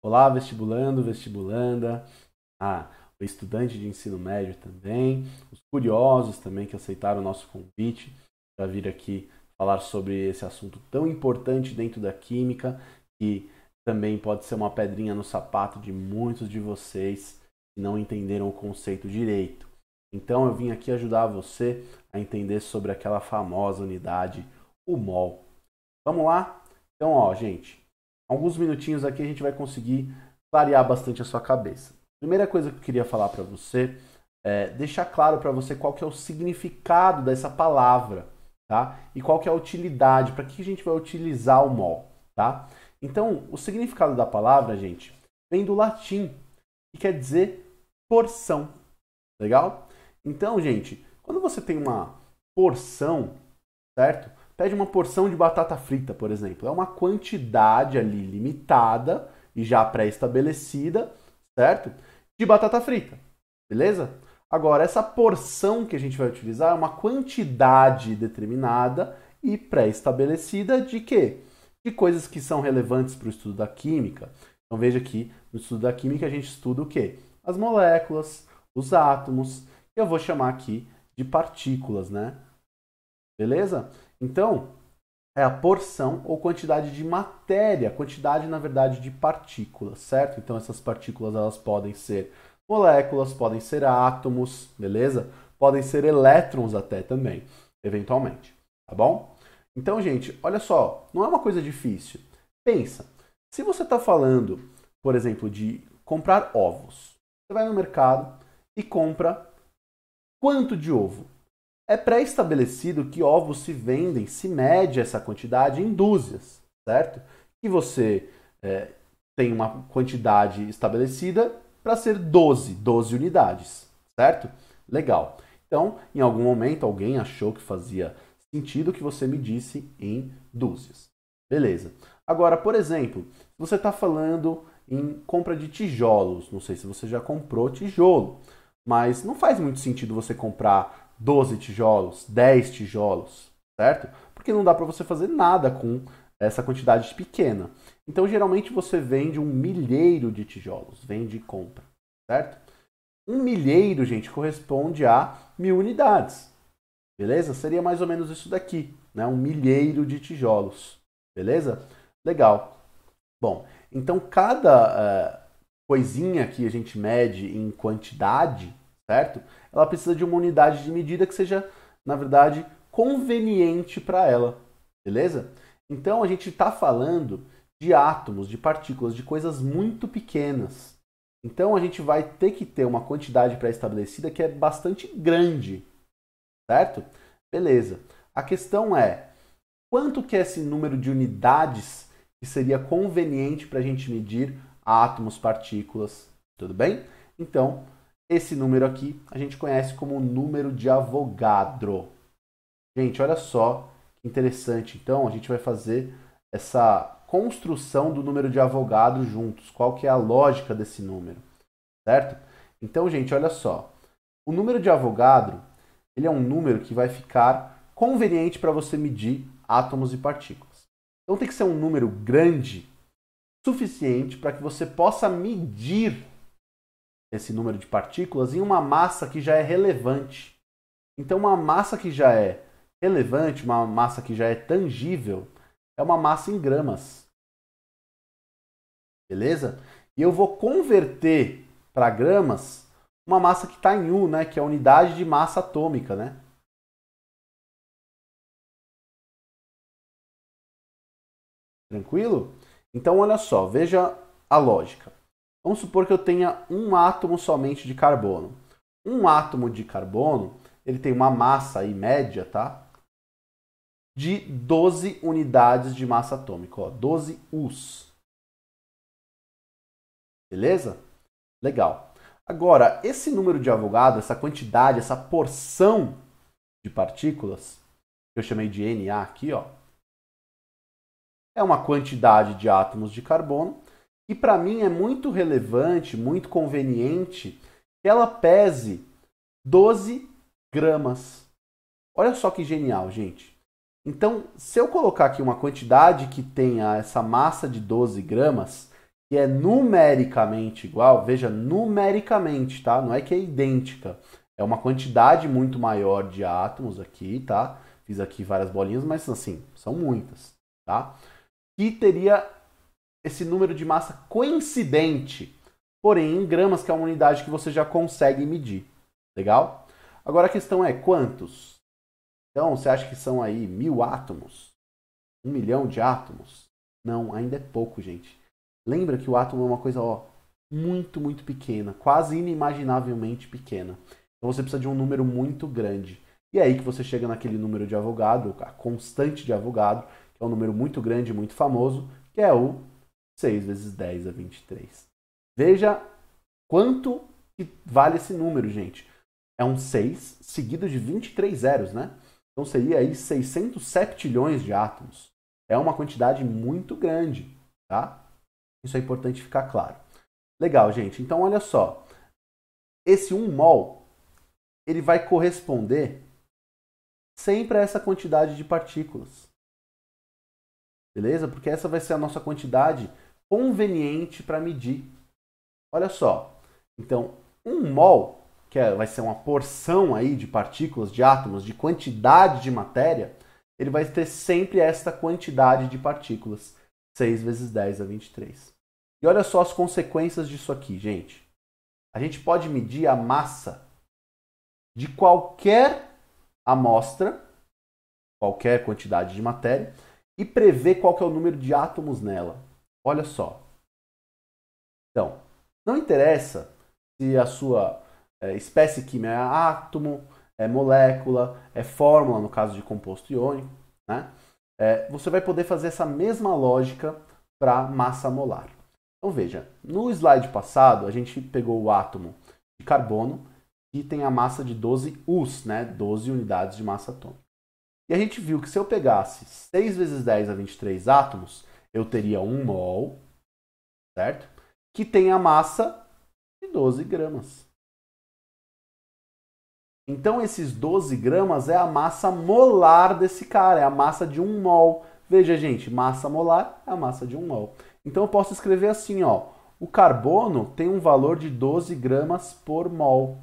Olá, vestibulando, vestibulanda, o estudante de ensino médio também, os curiosos também que aceitaram o nosso convite para vir aqui falar sobre esse assunto tão importante dentro da química, que também pode ser uma pedrinha no sapato de muitos de vocês que não entenderam o conceito direito. Então eu vim aqui ajudar você a entender sobre aquela famosa unidade, o mol. Vamos lá? Então, gente, alguns minutinhos aqui a gente vai conseguir clarear bastante a sua cabeça. Primeira coisa que eu queria falar para você é deixar claro para você qual que é o significado dessa palavra, tá? E qual que é a utilidade, para que a gente vai utilizar o mol, tá? Então, o significado da palavra, gente, vem do latim, que quer dizer porção. Legal? Então, gente, quando você tem uma porção, certo? Pede uma porção de batata frita, por exemplo. É uma quantidade ali limitada e já pré-estabelecida, certo? De batata frita, beleza? Agora, essa porção que a gente vai utilizar é uma quantidade determinada e pré-estabelecida de quê? De coisas que são relevantes para o estudo da química. Então, veja aqui, no estudo da química a gente estuda o quê? As moléculas, os átomos, que eu vou chamar aqui de partículas, né? Beleza? Então, é a porção ou quantidade de matéria, quantidade, na verdade, de partículas, certo? Então, essas partículas, elas podem ser moléculas, podem ser átomos, beleza? Podem ser elétrons até também, eventualmente, tá bom? Então, gente, olha só, não é uma coisa difícil. Pensa, se você está falando, por exemplo, de comprar ovos, você vai no mercado e compra quanto de ovo? É pré-estabelecido que ovos se vendem, se mede essa quantidade em dúzias, certo? E você tem uma quantidade estabelecida para ser 12 unidades, certo? Legal. Então, em algum momento, alguém achou que fazia sentido que você medisse em dúzias. Beleza. Agora, por exemplo, se você está falando em compra de tijolos, não sei se você já comprou tijolo, mas não faz muito sentido você comprar 12 tijolos, 10 tijolos, certo? Porque não dá para você fazer nada com essa quantidade pequena. Então, geralmente, você vende 1 milheiro de tijolos, vende e compra, certo? 1 milheiro, gente, corresponde a 1000 unidades, beleza? Seria mais ou menos isso daqui, né? 1 milheiro de tijolos, beleza? Legal. Bom, então cada coisinha que a gente mede em quantidade, certo? Ela precisa de uma unidade de medida que seja, na verdade, conveniente para ela, beleza? Então a gente está falando de átomos, de partículas, de coisas muito pequenas. Então a gente vai ter que ter uma quantidade pré-estabelecida que é bastante grande, certo? Beleza. A questão é, quanto que é esse número de unidades que seria conveniente para a gente medir átomos, partículas, tudo bem? Então, esse número aqui a gente conhece como número de Avogadro. Gente, olha só que interessante. Então, a gente vai fazer essa construção do número de Avogadro juntos. Qual que é a lógica desse número, certo? Então, gente, olha só. O número de Avogadro, ele é um número que vai ficar conveniente para você medir átomos e partículas. Então, tem que ser um número grande, suficiente para que você possa medir esse número de partículas em uma massa que já é relevante. Então, uma massa que já é relevante, uma massa que já é tangível, é uma massa em gramas. Beleza? E eu vou converter para gramas uma massa que está em U, né, que é a unidade de massa atômica, né? Tranquilo? Então, olha só, veja a lógica. Vamos supor que eu tenha um átomo somente de carbono. Um átomo de carbono, ele tem uma massa aí média, tá? De 12 unidades de massa atômica, ó, 12 Us. Beleza? Legal. Agora, esse número de Avogadro, essa quantidade, essa porção de partículas, que eu chamei de Na aqui, ó, é uma quantidade de átomos de carbono e para mim é muito relevante, muito conveniente que ela pese 12 gramas. Olha só que genial, gente. Então, se eu colocar aqui uma quantidade que tenha essa massa de 12 gramas, que é numericamente igual, veja, numericamente, tá? Não é que é idêntica. É uma quantidade muito maior de átomos aqui, tá? Fiz aqui várias bolinhas, mas assim, são muitas, tá? Que teria esse número de massa coincidente, porém em gramas, que é uma unidade que você já consegue medir. Legal? Agora a questão é quantos? Então, você acha que são aí 1000 átomos? 1 milhão de átomos? Não, ainda é pouco, gente. Lembra que o átomo é uma coisa, ó, muito, muito pequena, quase inimaginavelmente pequena. Então você precisa de um número muito grande. E é aí que você chega naquele número de Avogadro, a constante de Avogadro, que é um número muito grande, muito famoso, que é o 6 vezes 10 a 23. Veja quanto que vale esse número, gente. É um 6 seguido de 23 zeros, né? Então seria aí 600 septilhões de átomos. É uma quantidade muito grande, tá? Isso é importante ficar claro. Legal, gente. Então, olha só. Esse 1 mol, ele vai corresponder sempre a essa quantidade de partículas. Beleza? Porque essa vai ser a nossa quantidade conveniente para medir. Olha só. Então, 1 mol, que vai ser uma porção aí de partículas, de átomos, de quantidade de matéria, ele vai ter sempre esta quantidade de partículas. 6 vezes 10 a 23. E olha só as consequências disso aqui, gente. A gente pode medir a massa de qualquer amostra, qualquer quantidade de matéria, e prever qual que é o número de átomos nela. Olha só. Então, não interessa se a sua espécie química é átomo, é molécula, é fórmula, no caso de composto iônico, né? Você vai poder fazer essa mesma lógica para massa molar. Então veja, no slide passado a gente pegou o átomo de carbono, que tem a massa de 12 Us, né? 12 unidades de massa atômica. E a gente viu que se eu pegasse 6 vezes 10 a 23 átomos, eu teria 1 mol, certo? Que tem a massa de 12 gramas. Então esses 12 gramas é a massa molar desse cara, é a massa de 1 mol. Veja, gente, massa molar é a massa de 1 mol. Então eu posso escrever assim, ó. O carbono tem um valor de 12 gramas por mol.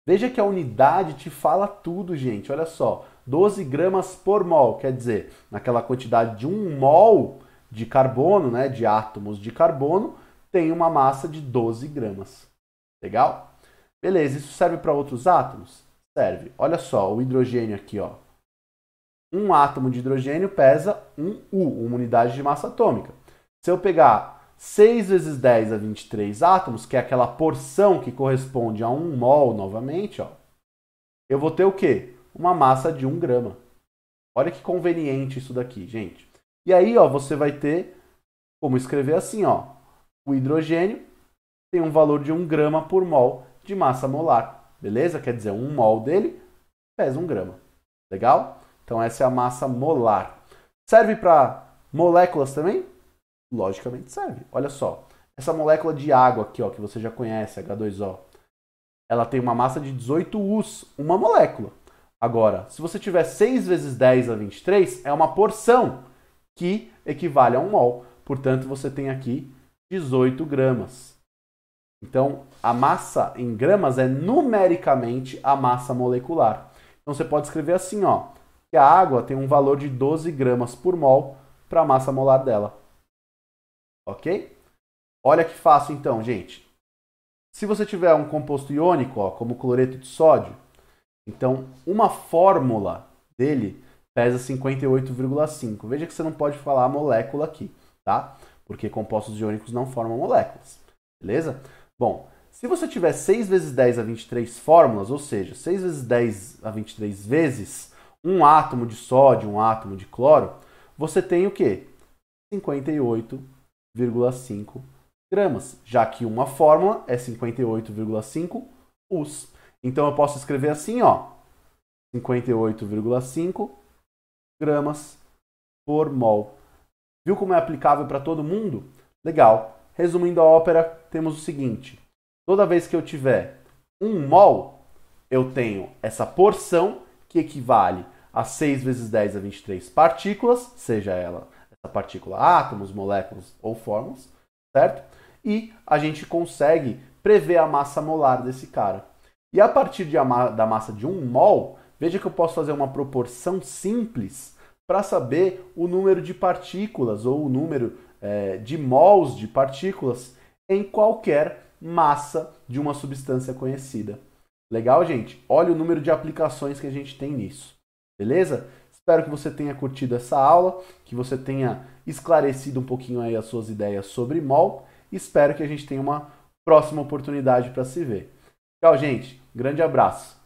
Veja que a unidade te fala tudo, gente. Olha só, 12 gramas por mol, quer dizer, naquela quantidade de 1 mol de carbono, né, de átomos de carbono, tem uma massa de 12 gramas. Legal? Beleza, isso serve para outros átomos? Serve. Olha só, o hidrogênio aqui, ó. Um átomo de hidrogênio pesa 1 U, uma unidade de massa atômica. Se eu pegar 6 vezes 10 a 23 átomos, que é aquela porção que corresponde a 1 mol novamente, ó, eu vou ter o quê? Uma massa de 1 grama. Olha que conveniente isso daqui, gente. E aí, ó, você vai ter como escrever assim, ó. O hidrogênio tem um valor de 1 grama por mol de massa molar. Beleza? Quer dizer, 1 mol dele pesa 1 grama. Legal? Então essa é a massa molar. Serve para moléculas também? Logicamente serve. Olha só. Essa molécula de água aqui, ó, que você já conhece, H2O, ela tem uma massa de 18 Us, uma molécula. Agora, se você tiver 6 vezes 10 a 23, é uma porção que equivale a 1 mol. Portanto, você tem aqui 18 gramas. Então, a massa em gramas é numericamente a massa molecular. Então, você pode escrever assim, ó, que a água tem um valor de 12 gramas por mol para a massa molar dela. Ok? Olha que fácil então, gente. Se você tiver um composto iônico, ó, como cloreto de sódio, então uma fórmula dele pesa 58,5. Veja que você não pode falar a molécula aqui, tá? Porque compostos iônicos não formam moléculas. Beleza? Bom, se você tiver 6 vezes 10 a 23 fórmulas, ou seja, 6 vezes 10 a 23 vezes um átomo de sódio, um átomo de cloro, você tem o quê? 58,5 gramas, já que uma fórmula é 58,5 Us. Então eu posso escrever assim, ó, 58,5 gramas por mol. Viu como é aplicável para todo mundo? Legal. Resumindo a ópera, temos o seguinte. Toda vez que eu tiver 1 mol, eu tenho essa porção que equivale a 6 vezes 10 a 23 partículas, seja ela essa partícula átomos, moléculas ou fórmulas, certo? E a gente consegue prever a massa molar desse cara. E a partir da massa de 1 mol, veja que eu posso fazer uma proporção simples para saber o número de partículas ou o número de mols de partículas em qualquer massa de uma substância conhecida. Legal, gente? Olha o número de aplicações que a gente tem nisso. Beleza? Espero que você tenha curtido essa aula, que você tenha esclarecido um pouquinho aí as suas ideias sobre mol. Espero que a gente tenha uma próxima oportunidade para se ver. Tchau, gente. Grande abraço.